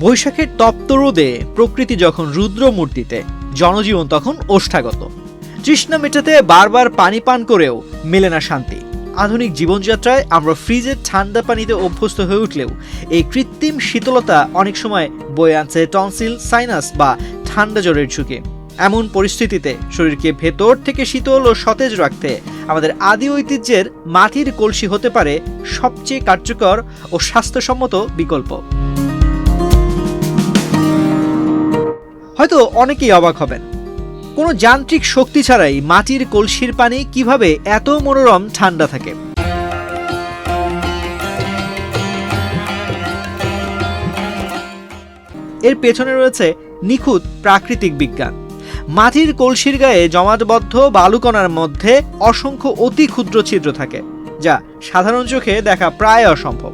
বৈশাখের তপ্ত রোদে প্রকৃতি যখন রুদ্র মূর্তিতে, জনজীবন তখন ওষ্ঠাগত। তৃষ্ণা মেটাতে বারবার পানি পান করেও মেলে না শান্তি। আধুনিক জীবনযাত্রায় আমরা ফ্রিজের ঠান্ডা পানিতে অভ্যস্ত হয়ে উঠলেও এই কৃত্রিম শীতলতা অনেক সময় বয়ে আনছে টনসিল, সাইনাস বা ঠান্ডা জ্বরের ঝুঁকি। এমন পরিস্থিতিতে শরীরকে ভেতর থেকে শীতল ও সতেজ রাখতে আমাদের আদি ঐতিহ্যের মাটির কলসি হতে পারে সবচেয়ে কার্যকর ও স্বাস্থ্যসম্মত বিকল্প। হয়তো অনেকেই অবাক হবেন, কোনো যান্ত্রিক শক্তি ছাড়াই মাটির কলসির পানি কিভাবে এত মনোরম ঠান্ডা থাকে। এর পেছনে রয়েছে নিখুঁত প্রাকৃতিক বিজ্ঞান। মাটির কলসির গায়ে জমাটবদ্ধ বালুকণার মধ্যে অসংখ্য অতি ক্ষুদ্র ছিদ্র থাকে, যা সাধারণ চোখে দেখা প্রায় অসম্ভব।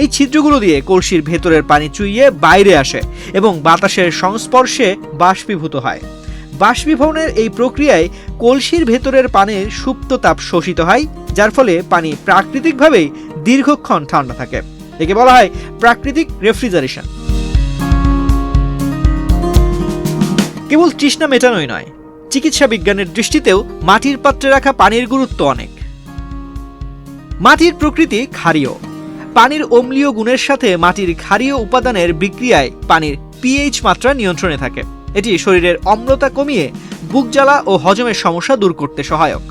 এই ছিদ্রগুলো দিয়ে কলসির ভেতরের পানি চুইয়ে বাইরে আসে এবং বাতাসের সংস্পর্শে বাষ্পীভূত হয়। বাষ্পীভবনের এই প্রক্রিয়ায় কলসির ভেতরের পানির সুপ্ত তাপ শোষিত হয়, যার ফলে পানি প্রাকৃতিকভাবেই দীর্ঘক্ষণ ঠান্ডা থাকে। একে বলা হয় প্রাকৃতিক রেফ্রিজারেশন। কেবল তৃষ্ণা মেটানোই নয়, চিকিৎসা বিজ্ঞানের দৃষ্টিতেও মাটির পাত্রে রাখা পানির গুরুত্ব অনেক। মাটির প্রকৃতি ক্ষারীয়। পানির অম্লীয় গুণের সাথে মাটির ক্ষারীয় উপাদানের বিক্রিয়ায় পানির পিএইচ মাত্রা নিয়ন্ত্রণে থাকে। এটি শরীরের অম্লতা কমিয়ে বুক জ্বালা ও হজমের সমস্যা দূর করতে সহায়ক।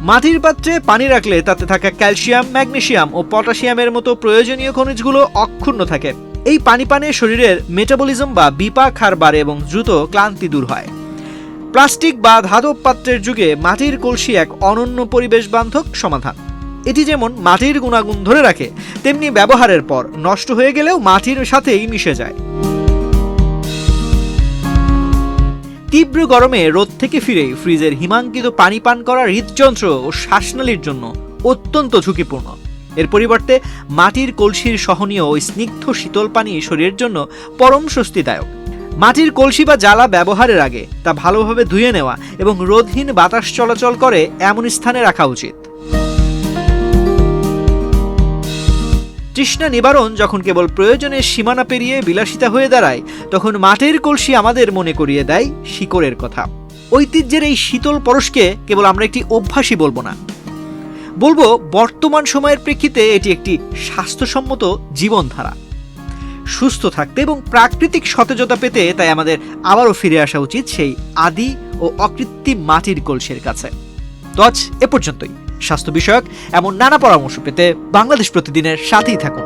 মাটির পাত্রে পানি রাখলে তাতে থাকা ক্যালসিয়াম, ম্যাগনেসিয়াম ও পটাশিয়ামের মতো প্রয়োজনীয় খনিজগুলো অক্ষুণ্ণ থাকে। এই পানি পানে শরীরের মেটাবলিজম বা বিপাক হার বাড়ে এবং দ্রুত ক্লান্তি দূর হয়। প্লাস্টিক বা ধাতব পাত্রের যুগে মাটির কলসি এক অনন্য পরিবেশ বান্ধব সমাধান। এটি যেমন মাটির গুণাগুণ ধরে রাখে, তেমনি ব্যবহারের পর নষ্ট হয়ে গেলেও মাটির সাথেই মিশে যায়। তীব্র গরমে রোদ থেকে ফিরে ফ্রিজের হিমাঙ্কিত পানি পান করা হৃদযন্ত্র ও শ্বাসনালীর জন্য অত্যন্ত ঝুঁকিপূর্ণ। এর পরিবর্তে মাটির কলসির সহনীয় ও স্নিগ্ধ শীতল পানি শরীরের জন্য পরম স্বস্তিদায়ক। মাটির কলসি বা জ্বালা ব্যবহারের আগে তা ভালোভাবে ধুয়ে নেওয়া এবং রোদহীন বাতাস চলাচল করে এমন স্থানে রাখা উচিত। তৃষ্ণা নিবারণ যখন কেবল প্রয়োজনের সীমানা পেরিয়ে বিলাসিতা হয়ে দাঁড়ায়, তখন মাটির কলসি আমাদের মনে করিয়ে দেয় শিকড়ের কথা। ঐতিহ্যের এই শীতল পরশকে কেবল আমরা একটি অভ্যাসই বলবো না, বলবো বর্তমান সময়ের প্রেক্ষিতে এটি একটি স্বাস্থ্যসম্মত জীবনধারা। সুস্থ থাকতে এবং প্রাকৃতিক সতেজতা পেতে তাই আমাদের আবারও ফিরে আসা উচিত সেই আদি ও অকৃত্রিম মাটির কলসির কাছে। তো আজ এ পর্যন্তই। স্বাস্থ্য বিষয়ক এমন নানা পরামর্শ পেতে বাংলাদেশ প্রতিদিনের সাথেই থাকুন।